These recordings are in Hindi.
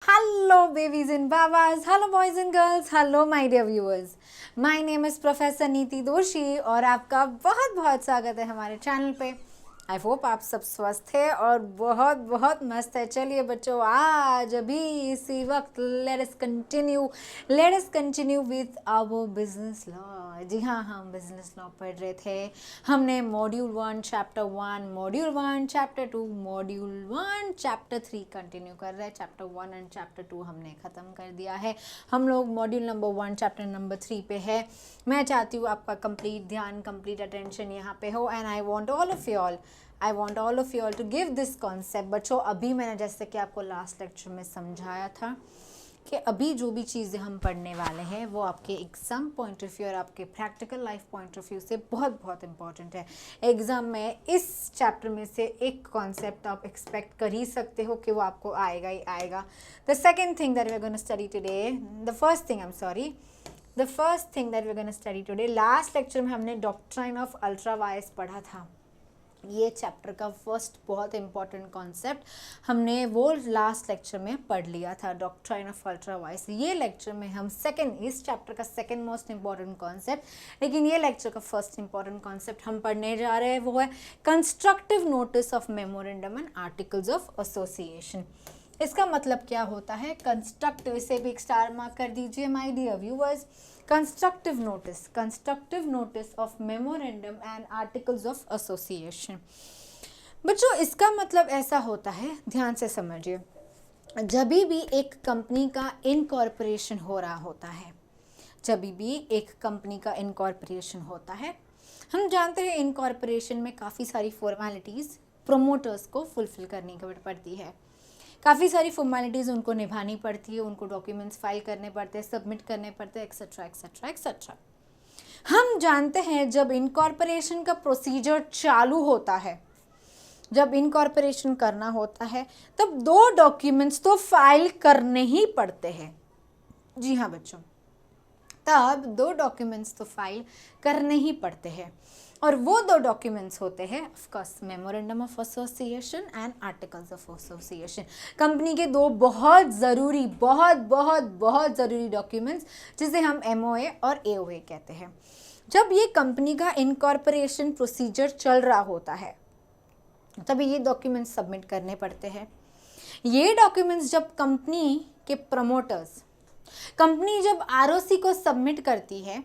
Hello, babies and babas. Hello, boys and girls. Hello, my dear viewers. My name is Professor नीति दोषी और आपका बहुत बहुत स्वागत है हमारे चैनल पे। आई होप आप सब स्वस्थ है और बहुत बहुत मस्त है। चलिए बच्चों, आज अभी इसी वक्त let us continue with our business law. जी हाँ, हम बिजनेस लॉ पढ़ रहे थे। हमने module 1 chapter 1, module 1 chapter 2, module 1 chapter 3 continue कर रहे हैं। चैप्टर 1 एंड चैप्टर 2 हमने ख़त्म कर दिया है। हम लोग मॉड्यूल नंबर 1 चैप्टर नंबर 3 पे है। मैं चाहती हूँ आपका कंप्लीट ध्यान, कंप्लीट अटेंशन यहाँ पे हो and I want all of you all to give this concept. बच्चों, अभी मैंने जैसे कि आपको लास्ट लेक्चर में समझाया था कि अभी जो भी चीज़ें हम पढ़ने वाले हैं वो आपके एग्ज़ाम पॉइंट ऑफ व्यू और आपके practical life point of view से बहुत बहुत इंपॉर्टेंट है। एग्ज़ाम में इस चैप्टर में से एक कॉन्सेप्ट आप एक्सपेक्ट कर ही सकते हो कि वो आपको आएगा ही आएगा। The second thing that we are gonna study today, the first thing that we are gonna study today, last lecture में हमने डॉक्ट्राइन ऑफ अल्ट्रा वायर्स पढ़ा था। ये चैप्टर का फर्स्ट बहुत इंपॉर्टेंट कॉन्सेप्ट हमने वो लास्ट लेक्चर में पढ़ लिया था, डॉक्ट्राइन ऑफ अल्ट्रा वायर्स। ये लेक्चर में हम इस चैप्टर का सेकंड मोस्ट इंपॉर्टेंट कॉन्सेप्ट, लेकिन ये लेक्चर का फर्स्ट इंपॉर्टेंट कॉन्सेप्ट हम पढ़ने जा रहे हैं, वो है constructive notice of memorandum and articles of association. इसका मतलब क्या होता है? कंस्ट्रक्टिव, इसे भी एक स्टार मार्क कर दीजिए my dear viewers. Constructive notice of memorandum and articles of association. बच्चों, इसका मतलब ऐसा होता है, ध्यान से समझिए, जब भी एक कंपनी का इनकॉर्पोरेशन हो रहा होता है, हम जानते हैं इनकॉर्पोरेशन में काफ़ी सारी फॉर्मेलिटीज़ प्रोमोटर्स को फुलफिल करनी पड़ती है। काफ़ी सारी फॉर्मेलिटीज़ उनको निभानी पड़ती है, उनको डॉक्यूमेंट्स फाइल करने पड़ते हैं, सबमिट करने पड़ते हैं, एक्सेट्रा एक्सेट्रा एक्सेट्रा। हम जानते हैं जब इनकॉर्पोरेशन का प्रोसीजर चालू होता है, जब इनकॉर्पोरेशन करना होता है, तब 2 डॉक्यूमेंट्स तो फाइल करने ही पड़ते हैं। जी हाँ बच्चों, तब 2 डॉक्यूमेंट्स तो फाइल करने ही पड़ते हैं और वो 2 डॉक्यूमेंट्स होते हैं of course memorandum of association and articles of association. Company के 2 बहुत ज़रूरी डॉक्यूमेंट्स जिसे हम एमओए और एओए कहते हैं। जब ये कंपनी का इनकॉर्पोरेशन प्रोसीजर चल रहा होता है तभी ये डॉक्यूमेंट्स सबमिट करने पड़ते हैं। ये डॉक्यूमेंट्स जब कंपनी जब आरओसी को सबमिट करती है,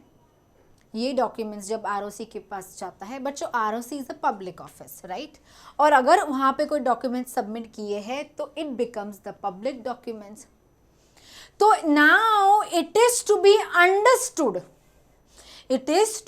ये डॉक्यूमेंट्स जब आरओसी के पास जाता है, बच्चों ROC is a public office, right? और अगर वहाँ पे कोई डॉक्यूमेंट सबमिट किए हैं तो it becomes the public documents. तो now it is to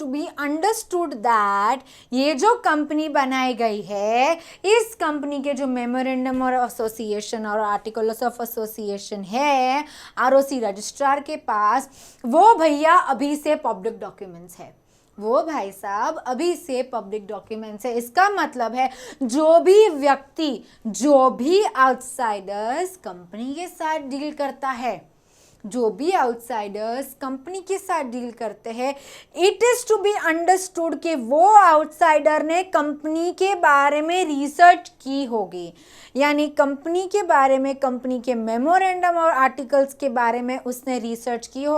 be understood that ये जो कंपनी बनाई गई है, इस कंपनी के जो मेमोरेंडम और एसोसिएशन और आर्टिकल्स ऑफ एसोसिएशन है आरओसी रजिस्ट्रार के पास, वो भैया अभी से पब्लिक डॉक्यूमेंट्स है, वो भाई साहब अभी से पब्लिक डॉक्यूमेंट्स है। इसका मतलब है जो भी व्यक्ति, जो भी आउटसाइडर्स कंपनी के साथ डील करता है, जो भी आउटसाइडर्स कंपनी के साथ डील करते हैं, it is to be understood कि वो आउटसाइडर ने कंपनी के बारे में रिसर्च की होगी, यानी कंपनी के बारे में, कंपनी के मेमोरेंडम और आर्टिकल्स के बारे में उसने रिसर्च किया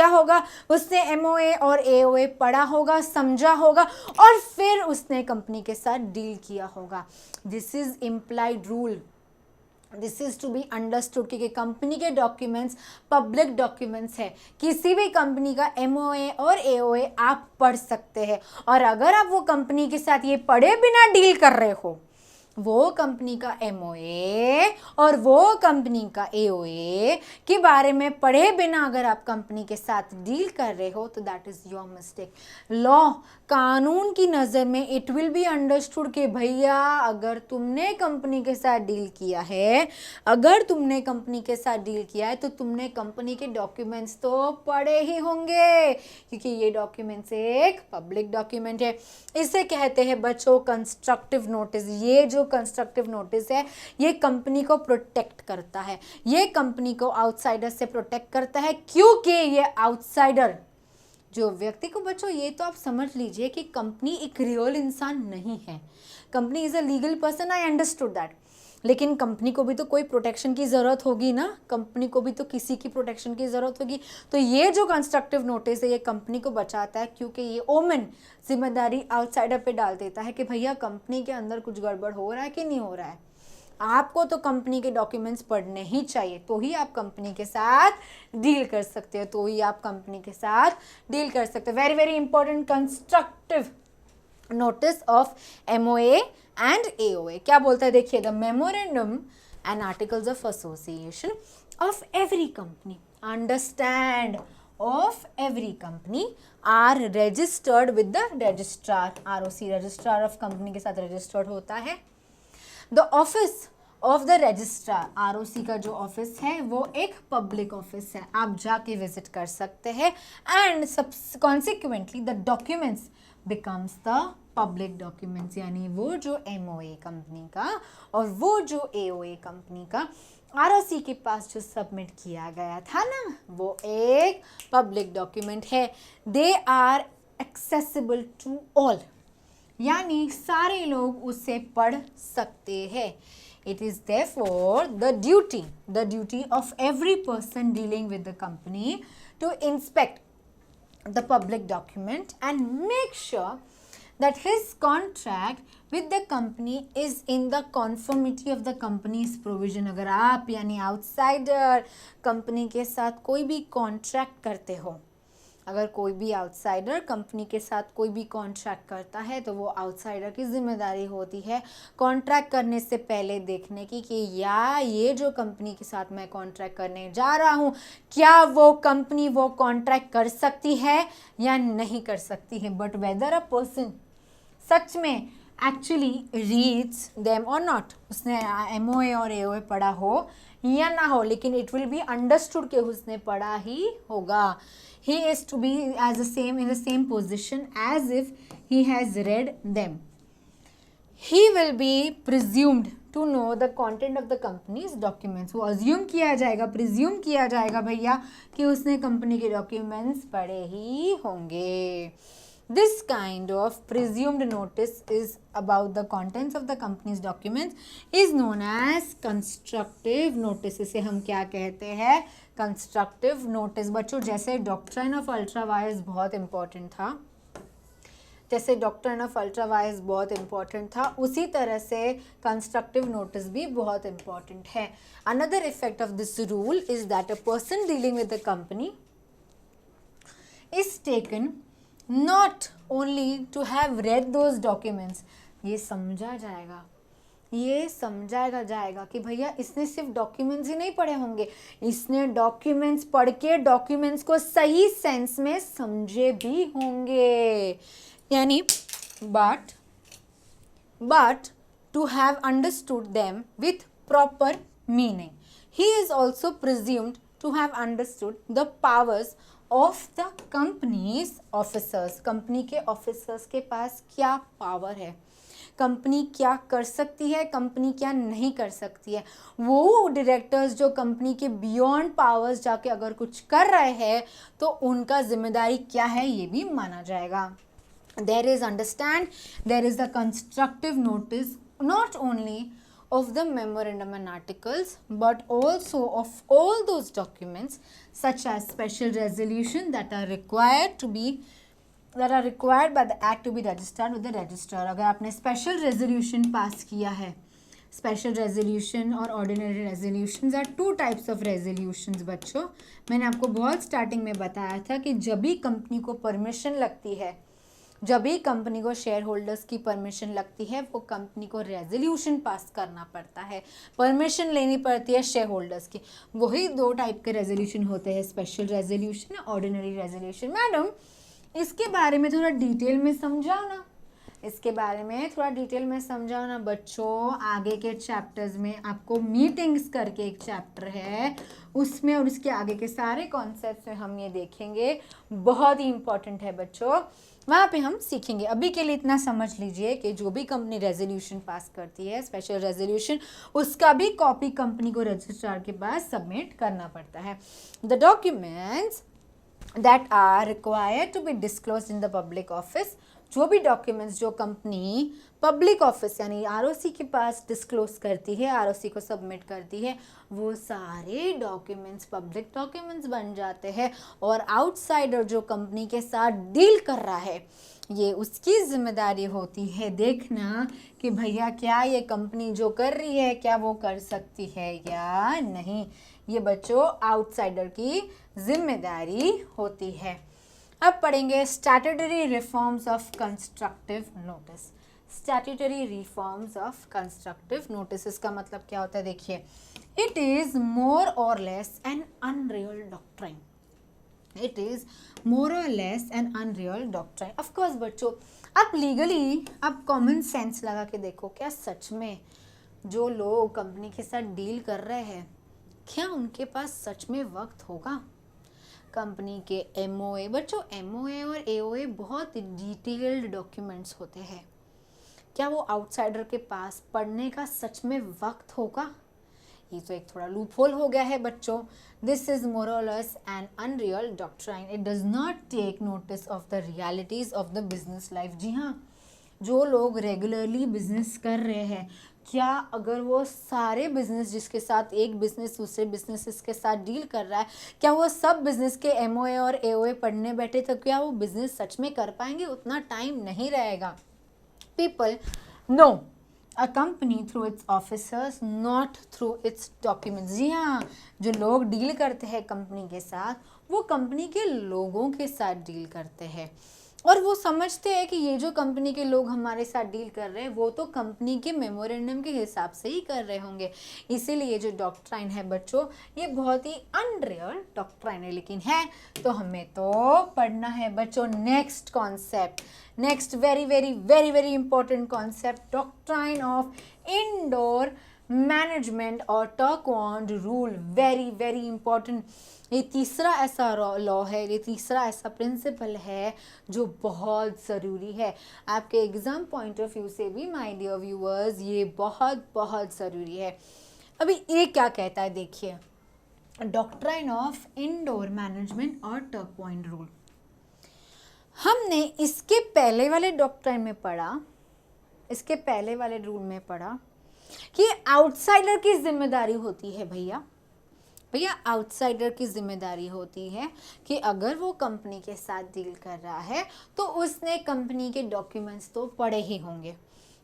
होगा, उसने एमओए और एओए पढ़ा होगा, समझा होगा और फिर उसने कंपनी के साथ डील किया होगा। This is implied rule, this is to be understood कि कंपनी के डॉक्यूमेंट्स पब्लिक डॉक्यूमेंट्स है। किसी भी कंपनी का एमओए और एओए आप पढ़ सकते हैं, और अगर आप वो कंपनी के साथ ये पढ़े बिना डील कर रहे हो, वो कंपनी का एमओए और वो कंपनी का एओए के बारे में पढ़े बिना अगर आप कंपनी के साथ डील कर रहे हो तो that is your mistake. Law, कानून की नज़र में इट विल बी अंडरस्टूड कि भैया अगर तुमने कंपनी के साथ डील किया है, तो तुमने कंपनी के डॉक्यूमेंट्स तो पढ़े ही होंगे, क्योंकि ये डॉक्यूमेंट्स एक पब्लिक डॉक्यूमेंट है। इसे कहते हैं बच्चों कंस्ट्रक्टिव नोटिस। ये जो कंस्ट्रक्टिव नोटिस है, ये कंपनी को प्रोटेक्ट करता है, ये कंपनी को आउटसाइडर से प्रोटेक्ट करता है, क्योंकि ये आउटसाइडर जो व्यक्ति को, बच्चों ये तो आप समझ लीजिए कि कंपनी एक रियल इंसान नहीं है, company is a legal person, I understood that, लेकिन कंपनी को भी तो कोई प्रोटेक्शन की ज़रूरत होगी ना, कंपनी को भी तो किसी की प्रोटेक्शन की ज़रूरत होगी। तो ये जो कंस्ट्रक्टिव नोटिस है ये कंपनी को बचाता है, क्योंकि ये ओमन जिम्मेदारी आउटसाइडर पे डाल देता है कि भैया कंपनी के अंदर कुछ गड़बड़ हो रहा है कि नहीं हो रहा है। आपको तो कंपनी के डॉक्यूमेंट्स पढ़ने ही चाहिए, तो ही आप कंपनी के साथ डील कर सकते हो, तो ही आप कंपनी के साथ डील कर सकते हो। Very very important constructive notice of MOA and AOA क्या बोलता है, देखिए, the memorandum and articles of association of every company, understand, of every company are registered with the registrar. ROC registrar of company के साथ रजिस्टर्ड होता है। The office of the registrar, ROC का जो ऑफिस है वो एक पब्लिक ऑफिस है, आप जाके विजिट कर सकते हैं। And consequently the documents becomes the public documents, यानी वो जो MOA कंपनी का और वो जो AOA कंपनी का ROC के पास जो सबमिट किया गया था ना, वो एक पब्लिक डॉक्यूमेंट है। They are accessible to all, यानी सारे लोग उसे पढ़ सकते हैं। It is therefore the duty of every person dealing with the company to inspect the public document and make sure that his contract with the company is in the conformity of the company's provision। अगर आप यानी आउटसाइडर कंपनी के साथ कोई भी कॉन्ट्रैक्ट करते हो, अगर कोई भी आउटसाइडर कंपनी के साथ कोई भी कॉन्ट्रैक्ट करता है तो वो आउटसाइडर की जिम्मेदारी होती है कॉन्ट्रैक्ट करने से पहले देखने की कि या ये जो कंपनी के साथ मैं कॉन्ट्रैक्ट करने जा रहा हूँ, क्या वो कंपनी वो कॉन्ट्रैक्ट कर सकती है या नहीं कर सकती है। बट वेदर अ पर्सन सच में एक्चुअली रीड्स देम और नॉट, उसने MOA और AOA पढ़ा हो या ना हो, लेकिन इट विल बी अंडरस्टूड कि उसने पढ़ा ही होगा। He is to be as in the same position as if he has read them. He will be presumed to know the content of the company's documents। वो assume किया जाएगा, presume किया जाएगा भैया कि उसने कंपनी के डॉक्यूमेंट्स पढ़े ही होंगे। This kind of presumed notice is about the contents of the company's documents is known as constructive notice। इसे हम क्या कहते हैं, कंस्ट्रक्टिव नोटिस। बच्चों, जैसे डॉक्ट्राइन ऑफ अल्ट्रावायर्स बहुत इंपॉर्टेंट था, जैसे डॉक्ट्राइन ऑफ अल्ट्रावायर्स बहुत इंपॉर्टेंट था, उसी तरह से कंस्ट्रक्टिव नोटिस भी बहुत इंपॉर्टेंट है। Another effect of this rule is that a person dealing with the company is taken not only to have read those documents, ये समझा जाएगा कि भैया इसने सिर्फ डॉक्यूमेंट्स ही नहीं पढ़े होंगे, इसने डॉक्यूमेंट्स पढ़ के डॉक्यूमेंट्स को सही सेंस में समझे भी होंगे, यानी but to have understood them with proper meaning। He is also presumed to have understood the powers of the companies officers. Company के ऑफिसर्स के पास क्या पावर है, कंपनी क्या कर सकती है, कंपनी क्या नहीं कर सकती है। वो डायरेक्टर्स जो कंपनी के बियॉन्ड पावर्स जाके अगर कुछ कर रहे हैं तो उनका जिम्मेदारी क्या है ये भी माना जाएगा। There is the constructive notice not only of the memorandum and articles but also of all those documents such as special resolution that are required by the act to be registered with the registrar। अगर आपने special resolution पास किया है, special resolution और ordinary resolutions are two types of resolutions। बच्चों, मैंने आपको बहुत स्टार्टिंग में बताया था कि जब भी कंपनी को परमिशन लगती है, जब भी कंपनी को शेयर होल्डर्स की परमिशन लगती है, वो कंपनी को रेजोल्यूशन पास करना पड़ता है, परमिशन लेनी पड़ती है शेयर होल्डर्स की। वही दो टाइप के रेजोल्यूशन होते हैं, special resolution, ordinary resolution. Madam, इसके बारे में थोड़ा डिटेल में समझाओ ना, इसके बारे में थोड़ा डिटेल में समझाओ ना। बच्चों, आगे के चैप्टर्स में आपको मीटिंग्स करके एक चैप्टर है, उसमें और उसके आगे के सारे कॉन्सेप्ट्स में हम ये देखेंगे, बहुत ही इंपॉर्टेंट है बच्चों, वहाँ पे हम सीखेंगे। अभी के लिए इतना समझ लीजिए कि जो भी कंपनी रेजोल्यूशन पास करती है, स्पेशल रेजोल्यूशन, उसका भी कॉपी कंपनी को रजिस्ट्रार के पास सबमिट करना पड़ता है। The documents that are required to be disclosed in the public office जो भी डॉक्यूमेंट्स जो कंपनी पब्लिक ऑफिस यानी आरओसी के पास डिस्क्लोज करती है, आरओसी को सबमिट करती है, वो सारे डॉक्यूमेंट्स पब्लिक डॉक्यूमेंट्स बन जाते हैं। और आउटसाइडर जो कंपनी के साथ डील कर रहा है, ये उसकी जिम्मेदारी होती है देखना कि भैया क्या ये कंपनी जो कर रही है क्या वो कर सकती है या नहीं। ये बच्चों आउटसाइडर की जिम्मेदारी होती है। अब पढ़ेंगे statutory reforms of constructive notice. Statutory reforms of constructive notice, इसका मतलब क्या होता है देखिए, it is more or less an unreal doctrine. It is more or less an unreal doctrine. Of course बच्चों, आप लीगली आप कॉमन सेंस लगा के देखो, क्या सच में जो लोग कंपनी के साथ डील कर रहे हैं, क्या उनके पास सच में वक्त होगा? कंपनी के एमओए, बच्चों एमओए और एओए बहुत डिटेल्ड डॉक्यूमेंट्स होते हैं, क्या वो आउटसाइडर के पास पढ़ने का सच में वक्त होगा? ये तो एक थोड़ा लूप होल हो गया है बच्चों। This is more or less an unreal doctrine. It does not take notice of the realities of the business life. जी हाँ, जो लोग रेगुलरली बिजनेस कर रहे हैं, क्या अगर वो सारे बिजनेस जिसके साथ एक बिजनेस दूसरे बिजनेसेस के साथ डील कर रहा है, क्या वो सब बिजनेस के एमओए और एओए पढ़ने बैठे तो क्या वो बिजनेस सच में कर पाएंगे? उतना टाइम नहीं रहेगा। People know a company through its officers not through its documents. जी हाँ, जो लोग डील करते हैं कंपनी के साथ, वो कंपनी के लोगों के साथ डील करते हैं और वो समझते हैं कि ये जो कंपनी के लोग हमारे साथ डील कर रहे हैं वो तो कंपनी के मेमोरेंडम के हिसाब से ही कर रहे होंगे। इसीलिए जो डॉक्ट्राइन है बच्चों, ये बहुत ही अनरियल डॉक्ट्राइन है, लेकिन है तो हमें तो पढ़ना है बच्चों। Next concept, next very very very very important concept, doctrine of indoor management और टर्कवॉन्ड रूल। Very very important. ये तीसरा ऐसा लॉ है, ये तीसरा ऐसा प्रिंसिपल है जो बहुत ज़रूरी है आपके एग्ज़ाम पॉइंट ऑफ व्यू से भी माय डियर व्यूअर्स, ये बहुत बहुत ज़रूरी है। अभी ये क्या कहता है देखिए, डॉक्ट्राइन ऑफ इंडोर मैनेजमेंट और टर्कवॉन्ड रूल। हमने इसके पहले वाले डॉक्ट्राइन में पढ़ा, इसके पहले वाले रूल में पढ़ा कि आउटसाइडर की जिम्मेदारी होती है भैया आउटसाइडर की जिम्मेदारी होती है कि अगर वो कंपनी के साथ डील कर रहा है तो उसने कंपनी के डॉक्यूमेंट्स तो पढ़े ही होंगे,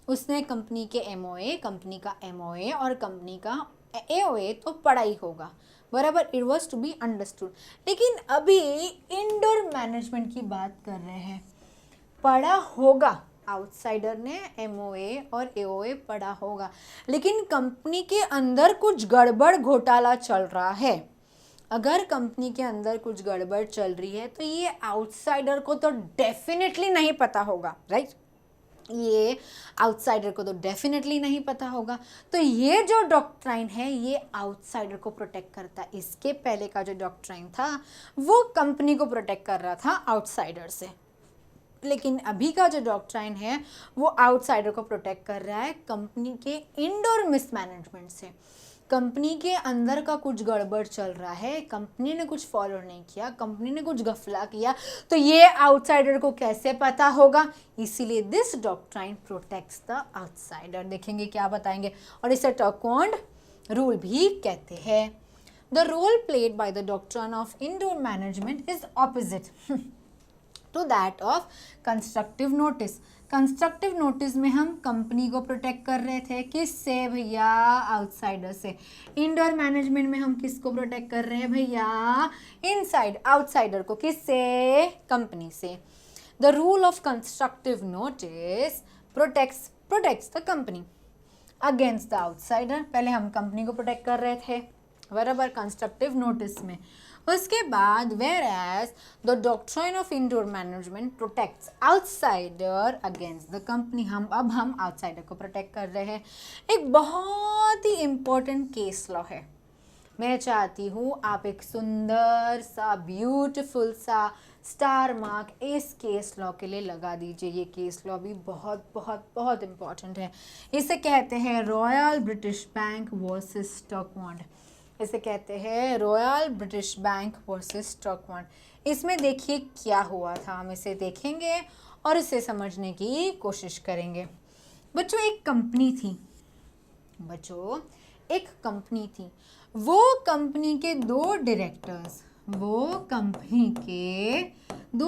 उसने कंपनी के एमओए, कंपनी का एमओए और कंपनी का एओए तो पढ़ा ही होगा, बराबर। It was to be understood. लेकिन अभी इंडोर मैनेजमेंट की बात कर रहे हैं, पढ़ा होगा, आउटसाइडर ने एमओए और एओए पढ़ा होगा, लेकिन कंपनी के अंदर कुछ गड़बड़ घोटाला चल रहा है। अगर कंपनी के अंदर कुछ गड़बड़ चल रही है तो ये आउटसाइडर को तो डेफिनेटली नहीं पता होगा, राइट? ये आउटसाइडर को तो डेफिनेटली नहीं पता होगा। तो ये जो डॉक्ट्राइन है ये आउटसाइडर को प्रोटेक्ट करता है। इसके पहले का जो डॉक्ट्राइन था वो कंपनी को प्रोटेक्ट कर रहा था आउटसाइडर से, लेकिन अभी का जो डॉक्ट्राइन है वो आउटसाइडर को प्रोटेक्ट कर रहा है कंपनी के इंडोर मिसमैनेजमेंट से। कंपनी के अंदर का कुछ गड़बड़ चल रहा है, कंपनी ने कुछ फॉलो नहीं किया, कंपनी ने कुछ गफला किया, तो ये आउटसाइडर को कैसे पता होगा? इसीलिए this doctrine protects the outsider. देखेंगे क्या बताएंगे, और इसे टर्कवॉन्ड रूल भी कहते हैं। The role played by the doctrine of indoor management is opposite to that of constructive notice. Constructive notice में हम कंपनी को प्रोटेक्ट कर रहे थे, किससे भैया? आउटसाइडर से। इंडोर मैनेजमेंट में हम किसको प्रोटेक्ट कर रहे हैं भैया? इनसाइड, आउटसाइडर को, किससे? कंपनी से। The rule of constructive notice protects the company against the outsider. पहले हम कंपनी को प्रोटेक्ट कर रहे थे, बराबर, कंस्ट्रक्टिव नोटिस में। उसके बाद whereas the doctrine of indoor management protects outsider against the company. हम आउटसाइडर को प्रोटेक्ट कर रहे हैं। एक बहुत ही इम्पोर्टेंट केस लॉ है, मैं चाहती हूँ आप एक सुंदर सा ब्यूटीफुल सा स्टार मार्क इस केस लॉ के लिए लगा दीजिए। ये केस लॉ भी बहुत बहुत बहुत इम्पॉर्टेंट है। इसे कहते हैं रॉयल ब्रिटिश बैंक वर्सेस टर्कवॉन्ड। इसे कहते हैं रॉयल ब्रिटिश बैंक वर्सेस टर्कवॉन्ड। इसमें देखिए क्या हुआ था, हम इसे देखेंगे और इसे समझने की कोशिश करेंगे। बच्चों एक कंपनी थी, वो कंपनी के दो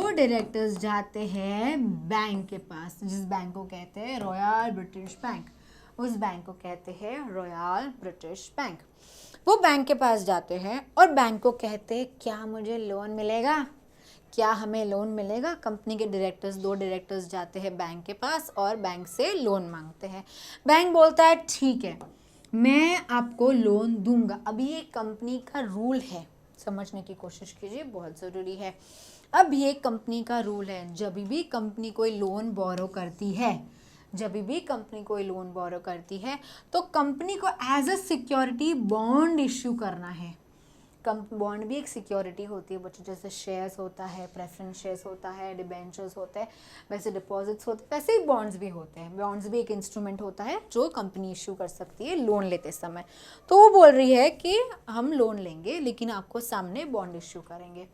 डायरेक्टर्स जाते हैं बैंक के पास, जिस बैंक को कहते हैं रॉयल ब्रिटिश बैंक, उस बैंक को कहते हैं रॉयल ब्रिटिश बैंक। वो बैंक के पास जाते हैं और बैंक को कहते हैं क्या मुझे लोन मिलेगा, क्या हमें लोन मिलेगा। कंपनी के दो डायरेक्टर्स जाते हैं बैंक के पास और बैंक से लोन मांगते हैं। बैंक बोलता है ठीक है, मैं आपको लोन दूंगा। अभी ये कंपनी का रूल है, समझने की कोशिश कीजिए, बहुत ज़रूरी है। अब ये कंपनी का रूल है, जब भी कंपनी कोई लोन बोरो करती है तो कंपनी को as a security bond issue करना है। बॉन्ड भी एक सिक्योरिटी होती है बच्चों, जैसे शेयर्स होता है, प्रेफरेंस शेयर्स होता है, डिबेंचर्स होते हैं, वैसे डिपॉजिट्स होते हैं, वैसे ही बॉन्ड्स भी होते हैं। बॉन्ड्स भी एक इंस्ट्रूमेंट होता है जो कंपनी इश्यू कर सकती है लोन लेते समय। तो वो बोल रही है कि हम लोन लेंगे लेकिन आपको सामने बॉन्ड इश्यू करेंगे,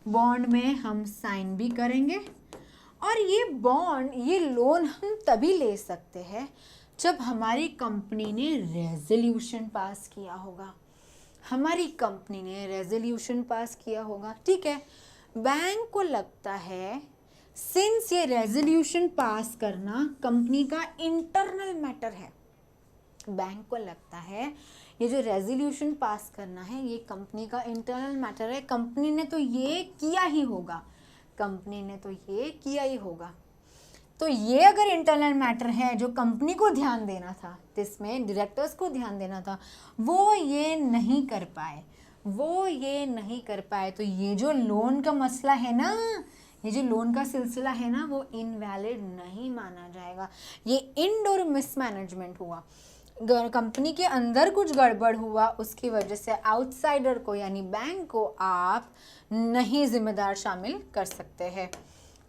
बॉन्ड में हम साइन भी करेंगे, और ये लोन हम तभी ले सकते हैं जब हमारी कंपनी ने रेजोल्यूशन पास किया होगा। ठीक है, बैंक को लगता है सिंस ये रेजोल्यूशन पास करना कंपनी का इंटरनल मैटर है, बैंक को लगता है ये जो रेजोल्यूशन पास करना है ये कंपनी का इंटरनल मैटर है, कंपनी ने तो ये किया ही होगा। तो ये अगर इंटरनल मैटर है जो कंपनी को ध्यान देना था, जिसमें डायरेक्टर्स को ध्यान देना था, वो ये नहीं कर पाए, तो ये जो लोन का मसला है ना, ये जो लोन का सिलसिला है ना, वो इनवैलिड नहीं माना जाएगा। ये इनडोर मिसमैनेजमेंट हुआ, कंपनी के अंदर कुछ गड़बड़ हुआ, उसकी वजह से आउटसाइडर को यानी बैंक को आप नहीं जिम्मेदार शामिल कर सकते हैं।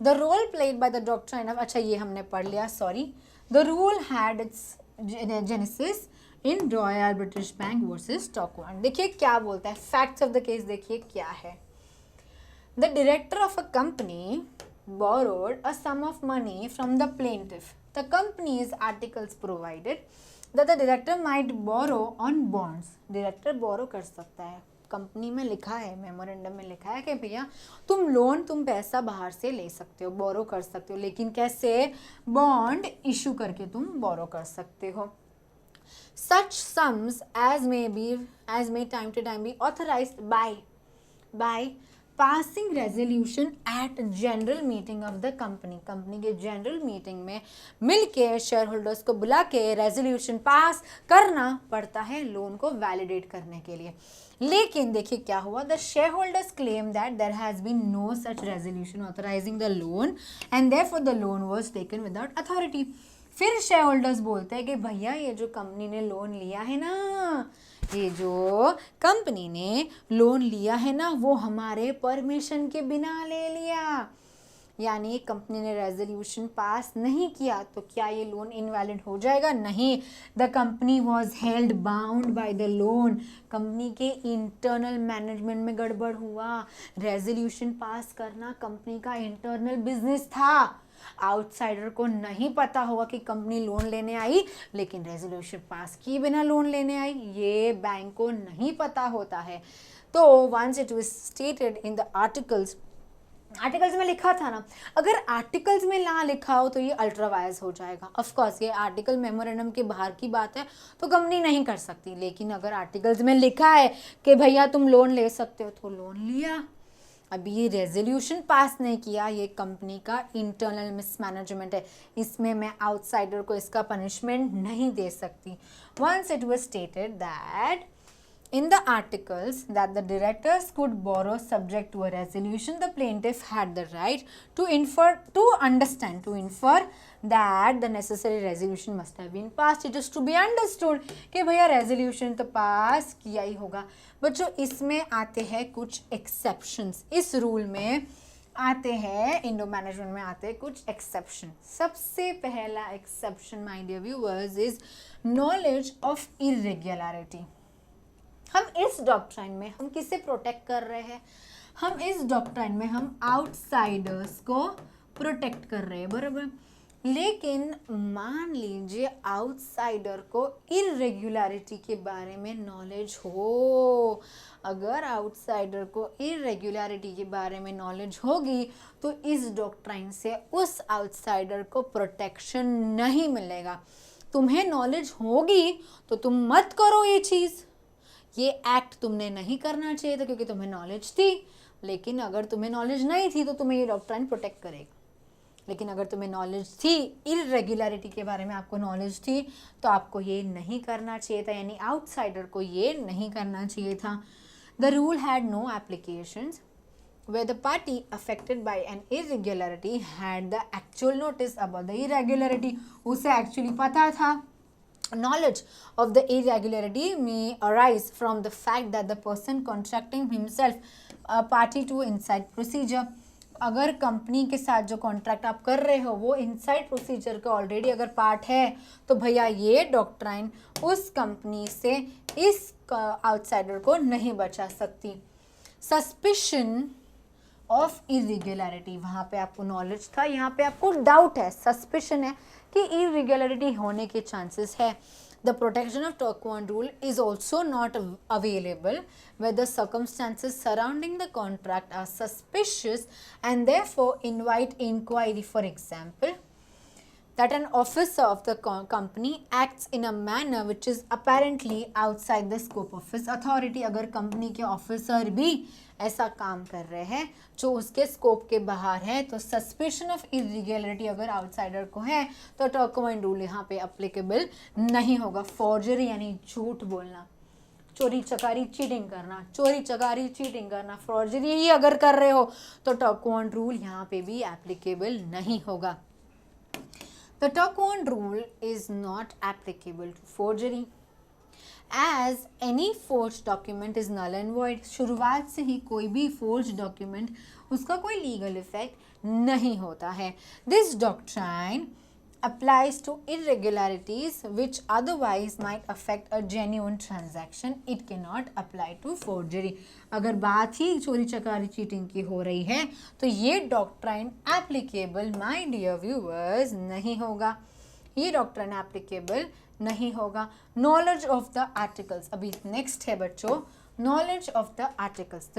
The role played by the doctrine of, अच्छा ये हमने पढ़ लिया, sorry. The rule had its genesis in Royal British Bank versus Stockholm. देखिए क्या बोलता है, फैक्ट्स ऑफ द केस देखिए क्या है। The director of a company borrowed a sum of money from the plaintiff. The company's articles provided that the director might borrow on bonds. Director borrow कर सकता है, कंपनी में लिखा है, मेमोरेंडम में लिखा है कि भैया तुम पैसा बाहर से ले सकते हो, बोरो कर सकते हो, लेकिन कैसे, बॉन्ड इशू करके तुम बोरो कर सकते हो। Such sums as may time to time be authorized by passing resolution at general meeting of the company. Company के जनरल मीटिंग में मिलके शेयर होल्डर्स को बुला के रेजोल्यूशन पास करना पड़ता है लोन को वैलिडेट करने के लिए। लेकिन देखिए क्या हुआ, the shareholders claim that there has been no such resolution authorising the loan and therefore the loan was taken without authority. फिर शेयर होल्डर्स बोलते हैं कि भैया ये जो कंपनी ने लोन लिया है ना, वो हमारे परमिशन के बिना ले लिया, यानी कंपनी ने रेजोल्यूशन पास नहीं किया, तो क्या ये लोन इनवैलिड हो जाएगा? नहीं। The company was held bound by the loan, company के इंटरनल मैनेजमेंट में गड़बड़ हुआ। रेजोल्यूशन पास करना कंपनी का इंटरनल बिजनेस था, आउटसाइडर को नहीं पता होगा कि कंपनी लोन लेने आई, लेकिन रेजोल्यूशन पास किए बिना लोन लेने आई, ये बैंक को नहीं पता होता है। तो once it was stated in the articles में लिखा था ना, अगर आर्टिकल्स में ना लिखा हो तो ये अल्ट्रा वायर्स हो जाएगा। ऑफ कोर्स ये आर्टिकल मेमोरेंडम के बाहर की बात है तो कंपनी नहीं कर सकती, लेकिन अगर आर्टिकल्स में लिखा है कि भैया तुम लोन ले सकते हो तो लोन लिया। अभी ये रेजोल्यूशन पास नहीं किया, ये कंपनी का इंटरनल मिसमैनेजमेंट है, इसमें मैं आउटसाइडर को इसका पनिशमेंट नहीं दे सकती। Once it was stated that in the articles that the directors could borrow subject to a resolution, the plaintiff had the right to infer that the necessary resolution must have been passed. It is to be understood कि भैया रेजोल्यूशन तो पास किया ही होगा। बच्चों इसमें आते हैं कुछ एक्सेप्शंस, इस रूल में आते हैं, इंडो मैनेजमेंट में आते हैं कुछ एक्सेप्शन। सबसे पहला exception my dear viewers is knowledge of irregularity. हम इस डॉक्ट्राइन में हम किसे प्रोटेक्ट कर रहे हैं? हम इस डॉक्ट्राइन में हम आउटसाइडर्स को प्रोटेक्ट कर रहे हैं, बराबर। लेकिन मान लीजिए आउटसाइडर को इरेगुलरिटी के बारे में नॉलेज हो, अगर आउटसाइडर को इरेगुलरिटी के बारे में नॉलेज होगी तो इस डॉक्ट्राइन से उस आउटसाइडर को प्रोटेक्शन नहीं मिलेगा। तुम्हें नॉलेज होगी तो तुम मत करो ये चीज़, ये एक्ट तुमने नहीं करना चाहिए था क्योंकि तुम्हें नॉलेज थी। लेकिन अगर तुम्हें नॉलेज नहीं थी तो तुम्हें ये डॉक्ट्राइन प्रोटेक्ट करेगा। लेकिन अगर तुम्हें नॉलेज थी, इरेगुलरिटी के बारे में आपको नॉलेज थी, तो आपको ये नहीं करना चाहिए था, यानी आउटसाइडर को ये नहीं करना चाहिए था। The rule had no applications where the party affected by an irregularity had the actual notice about the irregularity। उसे actually पता था। Knowledge of the irregularity may arise from the fact that the person contracting himself a party to inside procedure। अगर कंपनी के साथ जो कॉन्ट्रैक्ट आप कर रहे हो वो इनसाइड प्रोसीजर का ऑलरेडी अगर पार्ट है तो भैया ये डॉक्ट्राइन उस कंपनी से इस आउटसाइडर को नहीं बचा सकती। सस्पिशन ऑफ इरेगुलरिटी, वहाँ पे आपको नॉलेज था, यहाँ पे आपको डाउट है, सस्पिशन है कि इरेगुलरिटी होने के चांसेस है। The protection of Turquoise rule is also not available where the circumstances surrounding the contract are suspicious and therefore invite inquiry. For example, that an officer of the company acts in a manner which is apparently outside the scope of his authority। अगर कंपनी के ऑफिसर भी ऐसा काम कर रहे हैं जो उसके स्कोप के बाहर है तो सस्पिशन ऑफ इरेगुलरिटी अगर आउटसाइडर को है तो टर्कोइन रूल यहाँ पे अप्लीकेबल नहीं होगा। फॉर्जरी यानी झूठ बोलना, चोरी चकारी चीटिंग करना, चोरी चकारी चीटिंग करना, फॉर्जरी ही अगर कर रहे हो तो टर्कोइन रूल यहाँ पे भी एप्लीकेबल नहीं होगा। The Turquoise rule is not applicable to forgery as any forged document is null and void। शुरुआत से ही कोई भी forged document उसका कोई legal effect नहीं होता है। This doctrine applies to irregularities which otherwise might affect a genuine transaction। It cannot apply to forgery। अगर बात ही चोरी चकारी चीटिंग की हो रही है तो ये doctrine applicable my dear viewers नहीं होगा, ये डॉक्ट्राइन एप्लीकेबल नहीं होगा। नॉलेज ऑफ द आर्टिकल्स, अभी नेक्स्ट है बच्चों, knowledge of the articles. The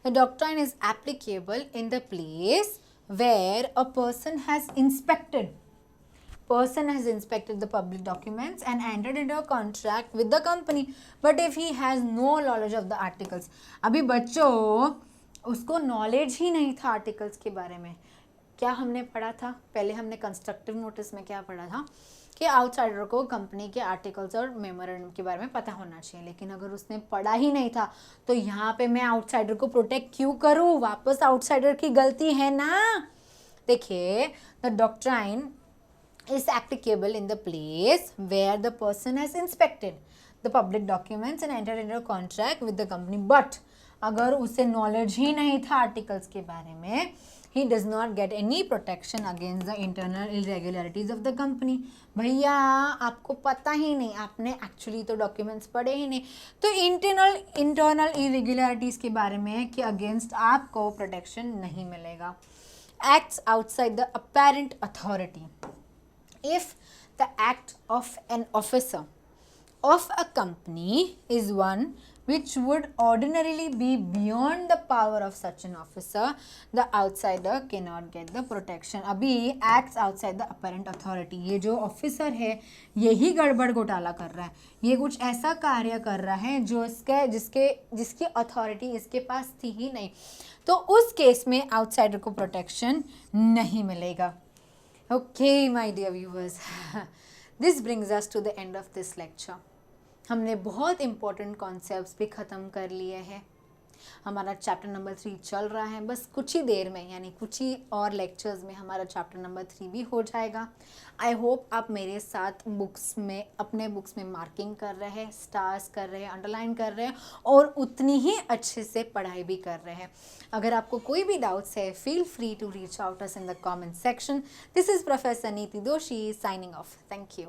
doctrine is applicable in the place where a person has inspected the public documents and entered into a contract with the company, but if he has no knowledge of the articles। अभी बच्चों उसको नॉलेज ही नहीं था आर्टिकल्स के बारे में। क्या हमने पढ़ा था पहले, हमने कंस्ट्रक्टिव नोटिस में क्या पढ़ा था कि आउटसाइडर को कंपनी के आर्टिकल्स और मेमोरेंडम के बारे में पता होना चाहिए। लेकिन अगर उसने पढ़ा ही नहीं था तो यहाँ पे मैं आउटसाइडर को प्रोटेक्ट क्यों करूँ, वापस आउटसाइडर की गलती है ना। देखिए, the doctrine is applicable in the place where the person has inspected the public documents and entered into a contract with the company, but अगर उसे नॉलेज ही नहीं था आर्टिकल्स के बारे में, he does not get any protection against the internal irregularities of the company। भैया आपको पता ही नहीं, आपने एक्चुअली तो डॉक्यूमेंट्स पढ़े ही नहीं, तो इंटरनल इरेगुलरिटीज़ के बारे में कि अगेंस्ट आपको प्रोटेक्शन नहीं मिलेगा। Acts outside the apparent authority, if the act of an officer of a company is one which would ordinarily be beyond the power of such an officer, the outsider cannot get the protection। अभी acts outside the apparent authority, ये जो ऑफिसर है यही गड़बड़ घोटाला कर रहा है, ये कुछ ऐसा कार्य कर रहा है जो जिसकी अथॉरिटी इसके पास थी ही नहीं, तो उस केस में आउटसाइडर को प्रोटेक्शन नहीं मिलेगा। Okay, my dear viewers, this brings us to the end of this lecture। हमने बहुत important concepts भी ख़त्म कर लिए हैं। हमारा चैप्टर नंबर 3 चल रहा है, बस कुछ ही देर में यानी कुछ ही और लेक्चर्स में हमारा चैप्टर नंबर 3 भी हो जाएगा। आई होप आप मेरे साथ अपने बुक्स में मार्किंग कर रहे हैं, स्टार्स कर रहे हैं, अंडरलाइन कर रहे हैं और उतनी ही अच्छे से पढ़ाई भी कर रहे हैं। अगर आपको कोई भी डाउट्स है, feel free to reach out us in the comment section. This is professor Niti Doshi signing off. Thank you.